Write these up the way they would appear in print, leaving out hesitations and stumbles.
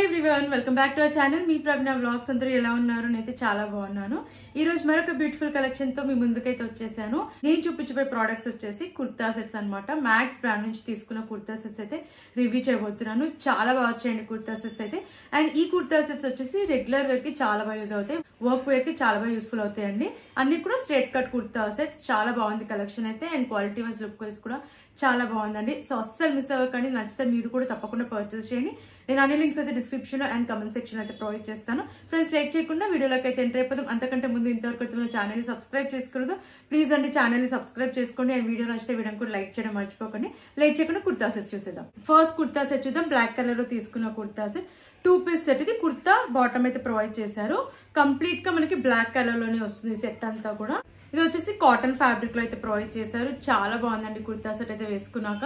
Hello everyone, welcome back to our channel. మీ Pragna vlogs అందరూ ఎలా ఉన్నారు? నేనైతే చాలా బాగున్నాను. ఈ రోజు మరొక బ్యూటిఫుల్ కలెక్షన్ తో మీ ముందుకైతే వచ్చేసాను. నేను చూపించబోయే ప్రోడక్ట్స్ వచ్చేసి కుర్తా సెట్స్ అన్నమాట. మ్యాక్స్ బ్రాండ్ నుంచి తీసుకున్న కుర్తా సెట్స్ అయితే రివ్యూ చేయబోతున్నాను. చాలా బాగా వచ్చాయండి కుర్తా సెట్స్ అయితే. అండ్ ఈ కుర్తా సెట్స్ వచ్చేసి రెగ్యులర్ వేర్ కి చాలా బాగా యూజ్ అవుతాయి, వర్క్ వేర్ కి చాలా బాగా యూస్ఫుల్ అవుతాయండి. అన్ని కూడా స్ట్రేట్ కట్ కుర్తా సెట్స్. చాలా బాగుంది కలెక్షన్ అయితే. And quality wise, look wise కూడా చాలా బాగుందండి. సో అస్సలు మిస్ అవ్వకండి. నచ్చితే మీరు కూడా తప్పకుండా పర్చేస్ చేయండి. నేను అన్ని లింక్స్ అయితే డిస్క్రిప్షన్ అండ్ కమెంట్ సెక్షన్ అయితే ప్రొవైడ్ చేస్తాను. ఫ్రెండ్స్, లైక్ చేయకుండా వీడియోలోకి అయితే ఎంటర్ అయిపోతాం. అంతకంటే ముందు ఇంతవరకు అయితే మన ఛానల్ ని సబ్స్క్రైబ్ చేసుకోలేదు, ప్లీజ్ అండి ఛానల్ ని సబ్స్క్రైబ్ చేసుకోండి. అండ్ వీడియో నచ్చితే వీడియో కూడా లైక్ చేయడం మర్చిపోకండి. లైక్ చేయకుండా కుర్తా సెట్స్ చూసేద్దాం. ఫస్ట్ కుర్తా సెట్ చూద్దాం. బ్లాక్ కలర్ లో తీసుకున్న కుర్తా సెట్, 2 పీస్ సెట్. ఇది కుర్తా బాటమ్ అయితే ప్రొవైడ్ చేశారు. కంప్లీట్ గా మనకి బ్లాక్ కలర్ లోనే వస్తుంది సెట్ అంతా కూడా. ఇది వచ్చేసి కాటన్ ఫ్యాబ్రిక్ లో అయితే ప్రొవైడ్ చేశారు. చాలా బాగుందండి కుర్తా సెట్ అయితే వేసుకున్నాక.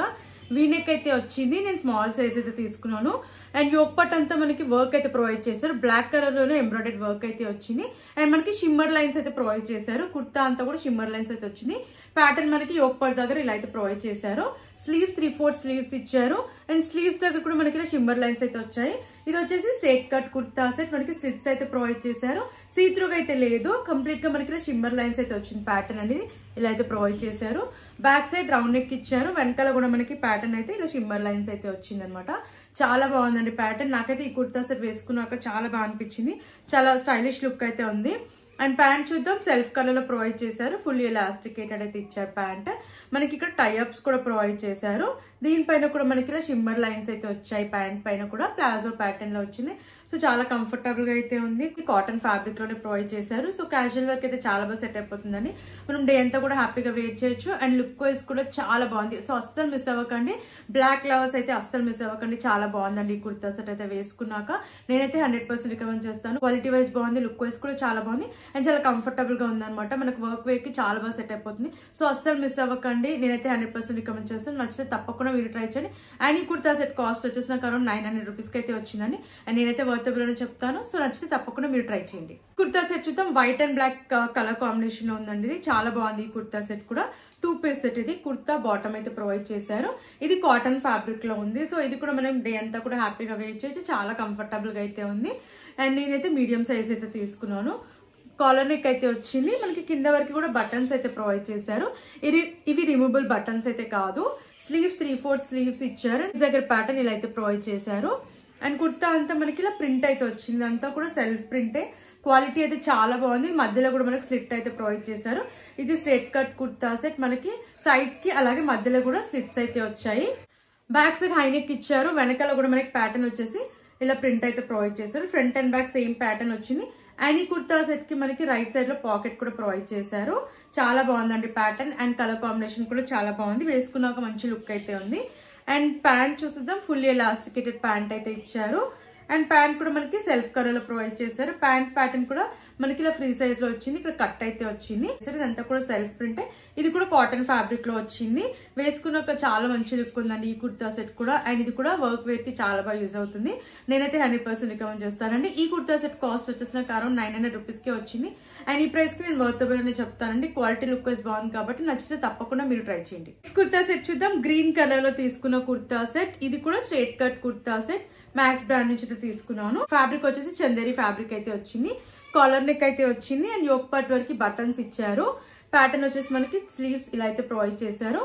వీనెక్ అయితే వచ్చింది. నేను స్మాల్ సైజ్ అయితే తీసుకున్నాను. అండ్ యోక్ పట్ అంతా మనకి వర్క్ అయితే ప్రొవైడ్ చేశారు. బ్లాక్ కలర్ లోనే ఎంబ్రాయిడెడ్ వర్క్ అయితే వచ్చింది. అండ్ మనకి షిమ్మర్ లైన్స్ అయితే ప్రొవైడ్ చేశారు. కుర్తా అంతా కూడా షిమ్మర్ లైన్స్ అయితే వచ్చింది. ప్యాటర్న్ మనకి యోక్ పట్ దగ్గర ఇలా అయితే ప్రొవైడ్ చేశారు. స్లీవ్స్ 3/4 స్లీవ్స్ ఇచ్చారు. అండ్ స్లీవ్స్ దగ్గర కూడా మనకి ఇలా షిమ్మర్ లైన్స్ అయితే వచ్చాయి. ఇది వచ్చేసి స్ట్రేట్ కట్ కుర్తా సెట్. మనకి స్లిట్స్ అయితే ప్రొవైడ్ చేశారు. సీత్రూగా అయితే లేదు, కంప్లీట్ గా మనకి షిమ్మర్ లైన్స్ అయితే వచ్చింది. ప్యాటర్న్ అనేది ఇలా అయితే ప్రొవైడ్ చేశారు. బ్యాక్ సైడ్ రౌండ్ నెక్ ఇచ్చారు. వెనకాల కూడా మనకి ప్యాటర్న్ అయితే ఇలా షిమ్మర్ లైన్స్ అయితే వచ్చింది అనమాట. చాలా బాగుందండి ప్యాటర్న్. నాకైతే ఈ కుర్తా సెట్ వేసుకున్నాక చాలా బాగా అనిపించింది. చాలా స్టైలిష్ లుక్ అయితే ఉంది. అండ్ ప్యాంట్ చూద్దాం. సెల్ఫ్ కలర్ లో ప్రొవైడ్ చేశారు. ఫుల్ ఎలాస్టికేటెడ్ అయితే ఇచ్చారు ప్యాంట్. మనకి ఇక్కడ టైఅప్స్ కూడా ప్రొవైడ్ చేశారు. దీనిపైన కూడా మనకి ఇలా షిమ్మర్ లైన్స్ అయితే వచ్చాయి. ప్యాంట్ పైన కూడా ప్లాజో ప్యాటర్న్ లో వచ్చింది. సో చాలా కంఫర్టబుల్ గా అయితే ఉంది. కాటన్ ఫ్యాబ్రిక్ లోనే ప్రొవైడ్ చేశారు. సో క్యాజువల్ వర్క్ అయితే చాలా బాగా సెట్ అయిపోతుందండి. మనం డే అంతా కూడా హ్యాపీగా వేర్ చేయొచ్చు. అండ్ లుక్ వైజ్ కూడా చాలా బాగుంది. సో అస్సలు మిస్ అవ్వకండి. బ్లాక్ లవర్స్ అయితే అస్సలు మిస్ అవ్వకండి. చాలా బాగుందండి ఈ కుర్తా సెట్ అయితే వేసుకున్నాక. నేనైతే 100% రికమెండ్ చేస్తాను. క్వాలిటీ వైజ్ బాగుంది, లుక్ వైజ్ కూడా చాలా బాగుంది. అండ్ చాలా కంఫర్టబుల్ గా ఉంది అనమాట. మనకు వర్క్ వేర్ కి చాలా బాగా సెట్ అయిపోతుంది. సో అస్సలు మిస్ అవ్వకండి. నేనైతే 100% రికమెండ్ చేస్తాను. నచ్చితే తప్పకుండా మీరు ట్రై చేయండి. అండ్ ఈ కుర్తా సెట్ కాస్ట్ వచ్చేసి నాకు అరౌండ్ 900 రూపీస్ కి అయితే వచ్చిందండి. అండ్ నేనైతే వర్తబుల్ అని చెప్తాను. సో నచ్చితే తప్పకుండా మీరు ట్రై చేయండి. కుర్తా సెట్ చూద్దాం. White and black colour combination లో ఉందండి. ఇది చాలా బాగుంది. ఈ కుర్తా సెట్ కూడా 2 పీస్ సెట్. ఇది కుర్తా బాటమ్ అయితే ప్రొవైడ్ చేశారు. ఇది కాటన్ ఫ్యాబ్రిక్ లో ఉంది. సో ఇది కూడా మనం డే అంతా కూడా హ్యాపీగా వేర్ చేయొచ్చు. చాలా కంఫర్టబుల్ గా అయితే ఉంది. అండ్ నేనైతే మీడియం సైజ్ అయితే తీసుకున్నాను. కాలర్ నెక్ అయితే వచ్చింది. మనకి కింద వరకు కూడా బటన్స్ అయితే ప్రొవైడ్ చేశారు. ఇవి రిమూవబుల్ బటన్స్ అయితే కాదు. స్లీవ్స్ 3/4 స్లీవ్స్ ఇచ్చారు. దగ్గర ప్యాటర్న్ ఇలా అయితే ప్రొవైడ్ చేశారు. అండ్ కుర్తా అంతా మనకి ఇలా ప్రింట్ అయితే వచ్చింది. అంతా కూడా సెల్ఫ్ ప్రింటే. క్వాలిటీ అయితే చాలా బాగుంది. మధ్యలో కూడా మనకి స్లిట్ అయితే ప్రొవైడ్ చేశారు. ఇది స్ట్రేట్ కట్ కుర్తా సెట్. మనకి సైడ్స్ కి అలాగే మధ్యలో కూడా స్లిట్స్ అయితే వచ్చాయి. బ్యాక్ సైడ్ హైనెక్ ఇచ్చారు. వెనకాల కూడా మనకి ప్యాటర్న్ వచ్చేసి ఇలా ప్రింట్ అయితే ప్రొవైడ్ చేశారు. Front and back same pattern వచ్చింది. అండ్ ఈ కుర్తా సెట్ కి మనకి రైట్ సైడ్ లో పాకెట్ కూడా ప్రొవైడ్ చేశారు. చాలా బాగుందండి ప్యాటర్న్. అండ్ కలర్ కాంబినేషన్ కూడా చాలా బాగుంది. వేసుకున్నాక మంచి లుక్ అయితే ఉంది. అండ్ ప్యాంట్ చూద్దాం. ఫుల్ ఎలాస్టికేటెడ్ ప్యాంట్ అయితే ఇచ్చారు. అండ్ ప్యాంట్ కూడా మనకి సెల్ఫ్ కలర్ లో ప్రొవైడ్ చేశారు. ప్యాంట్ ప్యాటర్న్ కూడా మనకి ఇలా ఫ్రీ సైజ్ లో వచ్చింది. ఇక్కడ కట్ అయితే వచ్చింది. ఇదంతా కూడా సెల్ఫ్ ప్రింట్. ఇది కూడా కాటన్ ఫ్యాబ్రిక్ లో వచ్చింది. వేసుకున్నాక చాలా మంచి లుక్ ఉందండి ఈ కుర్తా సెట్ కూడా. అండ్ ఇది కూడా వర్క్ వేర్ కి చాలా బాగా యూజ్ అవుతుంది. నేనైతే 100% రికమెండ్ చేస్తానండి. ఈ కుర్తా సెట్ కాస్ట్ వచ్చేసి నాకు అరౌండ్ 900 రూపీస్ కే వచ్చింది. అండ్ ఈ ప్రైస్ కి నేను వర్తబుల్ అని చెప్తానండి. క్వాలిటీ లుక్ వైజ్ బాగుంది కాబట్టి నచ్చితే తప్పకుండా మీరు ట్రై చేయండి. నెక్స్ట్ కుర్తా సెట్ చూద్దాం. గ్రీన్ కలర్ లో తీసుకున్న కుర్తా సెట్. ఇది కూడా straight cut kurta set. Max brand నుంచి అయితే తీసుకున్నాను. ఫ్యాబ్రిక్ వచ్చేసి చందేరి ఫ్యాబ్రిక్ అయితే వచ్చింది. కాలర్ నెక్ అయితే వచ్చింది. అండ్ యోక్ పార్ట్ వరకు బటన్స్ ఇచ్చారు. ప్యాటర్న్ వచ్చేసి మనకి స్లీవ్స్ ఇలా అయితే ప్రొవైడ్ చేశారు.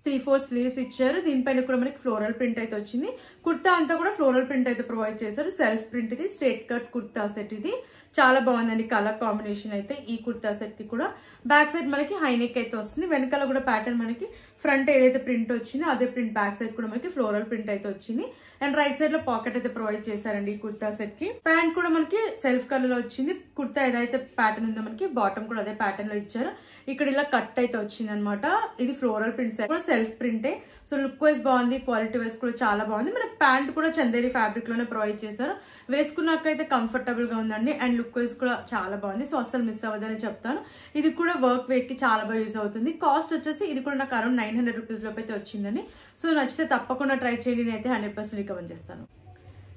3/4 స్లీవ్స్ ఇచ్చారు. దీనిపైన కూడా మనకి ఫ్లోరల్ ప్రింట్ అయితే వచ్చింది. కుర్తా అంతా కూడా ఫ్లోరల్ ప్రింట్ అయితే ప్రొవైడ్ చేశారు. Self print. ఇది స్ట్రేట్ కట్ కుర్తా సెట్. ఇది చాలా బాగుందండి కలర్ కాంబినేషన్ అయితే ఈ కుర్తా సెట్ కి కూడా. బ్యాక్ సైడ్ మనకి హైనెక్ అయితే వస్తుంది. వెనకాల కూడా ప్యాటర్న్ మనకి ఫ్రంట్ ఏదైతే ప్రింట్ వచ్చిందో అదే ప్రింట్ బ్యాక్ సైడ్ కూడా మనకి ఫ్లోరల్ ప్రింట్ అయితే వచ్చింది. అండ్ రైట్ సైడ్ లో పాకెట్ అయితే ప్రొవైడ్ చేశారండి ఈ కుర్తా సెట్ కి. ప్యాంట్ కూడా మనకి సెల్ఫ్ కలర్ లో వచ్చింది. కుర్తా ఏదైతే ప్యాటర్న్ ఉందో మనకి బాటమ్ కూడా అదే ప్యాటర్న్ లో ఇచ్చారు. ఇక్కడ ఇలా కట్ అయితే వచ్చింది అనమాట. ఇది ఫ్లోరల్ ప్రింట్ కూడా సెల్ఫ్ ప్రింటే. సో లుక్ వైజ్ బాగుంది. క్వాలిటీ వైజ్ కూడా చాలా బాగుంది. మనకి ప్యాంట్ కూడా చందేరి ఫ్యాబ్రిక్ లోనే ప్రొవైడ్ చేశారు. వేసుకున్నాకైతే కంఫర్టబుల్ గా ఉందండి. అండ్ లుక్ వైజ్ కూడా చాలా బాగుంది. సో అస్సలు మిస్ అవ్వదని చెప్తాను. ఇది కూడా వర్క్ వేర్ కి చాలా బాగా యూజ్ అవుతుంది. కాస్ట్ వచ్చేసి ఇది కూడా నాకు అరౌండ్ 900 రూపీస్ లోపు అయితే వచ్చిందండి. సో నచ్చితే తప్పకుండా ట్రై చేయండి. నేనైతే 100% రికమెండ్ చేస్తాను.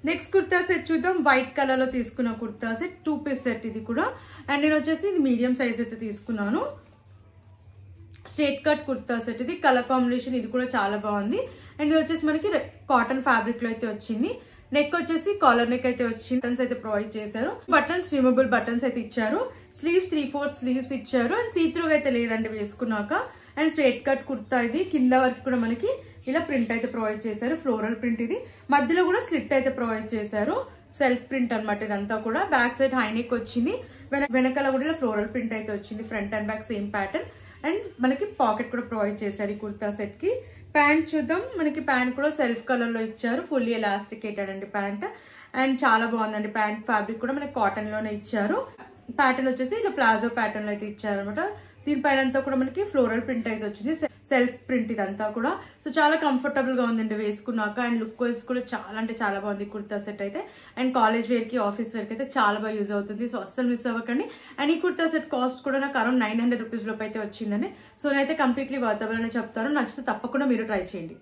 నెక్స్ట్ కుర్తా సెట్ చూద్దాం. వైట్ కలర్ లో తీసుకున్న కుర్తా సెట్. 2 పీస్ సెట్ ఇది కూడా. అండ్ నేను వచ్చేసి ఇది మీడియం సైజ్ అయితే తీసుకున్నాను. Straight cut kurta set. ఇది కలర్ కాంబినేషన్ ఇది కూడా చాలా బాగుంది. అండ్ ఇది వచ్చేసి మనకి కాటన్ ఫ్యాబ్రిక్ లో అయితే వచ్చింది. నెక్ వచ్చేసి కాలర్ నెక్ అయితే వచ్చింది. బటన్స్ అయితే ప్రొవైడ్ చేశారు. బటన్స్ రిమూవబుల్ బటన్స్ అయితే ఇచ్చారు. స్లీవ్స్ 3/4 స్లీవ్స్ ఇచ్చారు. అండ్ సీత్రూగా అయితే లేదండి వేసుకున్నాక. అండ్ స్ట్రైట్ కట్ కుర్తా ఇది. కింద వరకు కూడా మనకి ఇలా ప్రింట్ అయితే ప్రొవైడ్ చేశారు. ఫ్లోరల్ ప్రింట్ ఇది. మధ్యలో కూడా స్లిట్ అయితే ప్రొవైడ్ చేశారు. సెల్ఫ్ ప్రింట్ అనమాట ఇదంతా కూడా. బ్యాక్ సైడ్ హై నెక్ వచ్చింది. వెనకాల కూడా ఇలా ఫ్లోరల్ ప్రింట్ అయితే వచ్చింది. Front and back same pattern. And మనకి పాకెట్ కూడా ప్రొవైడ్ చేశారు ఈ కుర్తా సెట్ కి. ప్యాంట్ చూద్దాం. మనకి ప్యాంట్ కూడా సెల్ఫ్ కలర్ లో ఇచ్చారు. ఫుల్లీ ఎలాస్టికేటెడ్ అండి ప్యాంట్. అండ్ చాలా బాగుందండి. ప్యాంట్ ఫ్యాబ్రిక్ కూడా మనకి కాటన్ లోనే ఇచ్చారు. ప్యాటర్న్ వచ్చేసి ఇలా ప్లాజో ప్యాటర్న్ లో అయితే ఇచ్చారు అనమాట. దీనిపైన అంతా కూడా మనకి ఫ్లోరల్ ప్రింట్ అయితే వచ్చింది. సెల్ఫ్ ప్రింట్ ఇదంతా కూడా. సో చాలా కంఫర్టబుల్ గా ఉందండి వేసుకున్నాక. అండ్ లుక్ వైజ్ కూడా చాలా అంటే చాలా బాగుంది కుర్తా సెట్ అయితే. అండ్ కాలేజ్ వేర్ కి ఆఫీస్ వేర్ కి అయితే చాలా బాగా యూజ్ అవుతుంది. సో అస్సలు మిస్ అవ్వకండి. అండ్ ఈ కుర్తా సెట్ కాస్ట్ కూడా నాకు అరౌండ్ 900 రూపీస్ లోపు అయితే వచ్చిందని. సో నేనైతే కంప్లీట్లీ వర్తబుల్ అని చెప్తాను. నచ్చితే తప్పకుండా మీరు ట్రై చేయండి.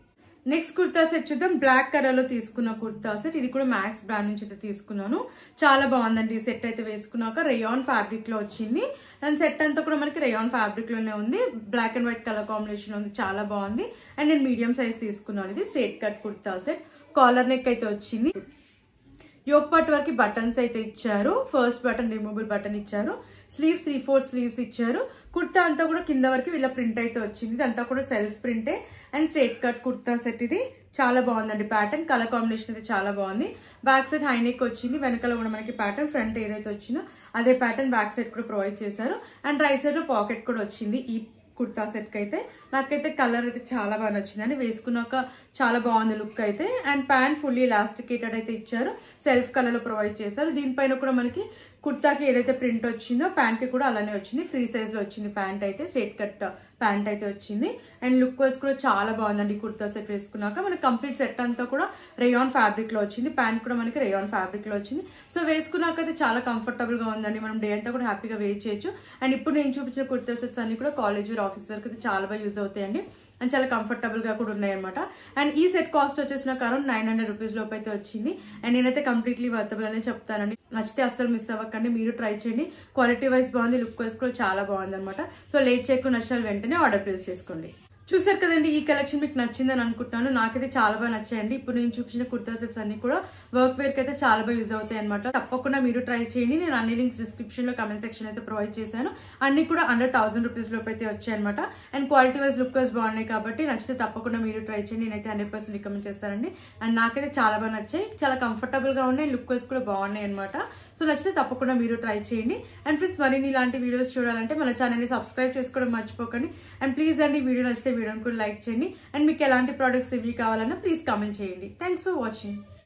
నెక్స్ట్ కుర్తా సెట్ చూద్దాం. బ్లాక్ కలర్ లో తీసుకున్న కుర్తా సెట్. ఇది కూడా మ్యాక్స్ బ్రాండ్ నుంచి అయితే తీసుకున్నాను. చాలా బాగుందండి ఈ సెట్ అయితే వేసుకున్నాక. రేయాన్ ఫ్యాబ్రిక్ లో వచ్చింది. అండ్ సెట్ అంతా కూడా మనకి రేయాన్ ఫ్యాబ్రిక్ లోనే ఉంది. Black and white colour combination ఉంది. చాలా బాగుంది. అండ్ నేను మీడియం సైజ్ తీసుకున్నాను. ఇది straight cut kurta set. Collar neck అయితే వచ్చింది. యోక్ పార్ట్ వరకు బటన్స్ అయితే ఇచ్చారు. ఫస్ట్ బటన్ రిమూవబుల్ బటన్ ఇచ్చారు. స్లీవ్స్ 3/4 స్లీవ్స్ ఇచ్చారు. కుర్తా అంతా కూడా కింద వరకు వీళ్ళ ప్రింట్ అయితే వచ్చింది. ఇదంతా కూడా సెల్ఫ్ ప్రింటే. And straight cut kurta set ఇది. చాలా బాగుందండి ప్యాటర్న్. కలర్ కాంబినేషన్ అయితే చాలా బాగుంది. బ్యాక్ సైడ్ హై నెక్ వచ్చింది. వెనకాల కూడా మనకి ప్యాటర్న్ ఫ్రంట్ ఏదైతే వచ్చిందో అదే ప్యాటర్న్ బ్యాక్ సైడ్ కూడా ప్రొవైడ్ చేశారు. అండ్ రైట్ సైడ్ లో పాకెట్ కూడా వచ్చింది ఈ కుర్తా సెట్ కి అయితే. నాకైతే కలర్ అయితే చాలా బాగా నచ్చిందని వేసుకున్నాక చాలా బాగుంది లుక్ అయితే. అండ్ ప్యాంట్ ఫుల్లీ ఎలాస్టికేటెడ్ అయితే ఇచ్చారు. సెల్ఫ్ కలర్ లో ప్రొవైడ్ చేశారు. దీనిపైన కూడా మనకి కుర్తాకి ఏదైతే ప్రింట్ వచ్చిందో ప్యాంట్ కి కూడా అలానే వచ్చింది. ఫ్రీ సైజ్ లో వచ్చింది ప్యాంట్ అయితే. స్ట్రైట్ కట్ ప్యాంట్ అయితే వచ్చింది. అండ్ లుక్ వైజ్ కూడా చాలా బాగుందండి కుర్తా సెట్ వేసుకున్నాక. మనకి కంప్లీట్ సెట్ అంతా కూడా రేయాన్ ఫ్యాబ్రిక్ లో వచ్చింది. ప్యాంట్ కూడా మనకి రేయాన్ ఫ్యాబ్రిక్ లో వచ్చింది. సో వేసుకున్నాక అయితే చాలా కంఫర్టబుల్ గా ఉందండి. మనం డే అంతా కూడా హ్యాపీగా వేర్ చేయొచ్చు. అండ్ ఇప్పుడు నేను చూపించిన కుర్తా సెట్స్ అన్ని కూడా కాలేజ్ వేర్ ఆఫీస్ వరకు అయితే చాలా బాగా యూజ్ అవుతాయండి. అండ్ చాలా కంఫర్టబుల్ గా కూడా ఉన్నాయి అనమాట. అండ్ ఈ సెట్ కాస్ట్ వచ్చేసి నాకు అరౌండ్ 900 రూపీస్ లోపు అయితే వచ్చింది. అండ్ నేనైతే కంప్లీట్లీ వర్తబుల్ అనే చెప్తానండి. నచ్చితే అస్సలు మిస్ అవ్వకండి. మీరు ట్రై చేయండి. క్వాలిటీ వైజ్ బాగుంది. లుక్ వైజ్ కూడా చాలా బాగుంది అనమాట. సో లేట్ చేయకుండా నచ్చిన వెంటనే ఆర్డర్ ప్లేస్ చేసుకోండి. చూసారు కదండి, ఈ కలెక్షన్ మీకు నచ్చిందని అనుకుంటున్నాను. నాకైతే చాలా బాగా నచ్చాయండి. ఇప్పుడు నేను చూపించిన కుర్తా సెట్స్ అన్ని కూడా వర్క్ వేర్ కి అయితే చాలా బాగా యూజ్ అవుతాయి అనమాట. తప్పకుండా మీరు ట్రై చేయండి. నేను అన్ని లింక్స్ డిస్క్రిప్షన్ లో కమెంట్ సెక్షన్ అయితే ప్రొవైడ్ చేశాను. అన్ని కూడా అండర్ 1000 రూపీస్ లోపు అయితే వచ్చాయి అనమాట. And quality wise look wise బాగున్నాయి కాబట్టి నచ్చితే తప్పకుండా మీరు ట్రై చేయండి. నేనైతే 100% రికమెండ్ చేస్తానండి. అండ్ నాకైతే చాలా బాగా నచ్చాయి. చాలా కంఫర్టబుల్ గా ఉన్నాయి. లుక్ వైజ్ కూడా బాగున్నాయి అనమాట. సో నచ్చితే తప్పకుండా మీరు ట్రై చేయండి. అండ్ ఫ్రెండ్స్, మరిన్ని ఇలాంటి వీడియోస్ చూడాలంటే మన ఛానల్ ని సబ్స్క్రైబ్ చేసుకోవడం మర్చిపోకండి. అండ్ ప్లీజ్ అండి, వీడియో నచ్చితే వీడియోని కూడా లైక్ చేయండి. అండ్ మీకు ఎలాంటి ప్రొడక్ట్స్ రివ్యూ కావాలన్నా ప్లీజ్ కామెంట్ చేయండి. Thanks for watching.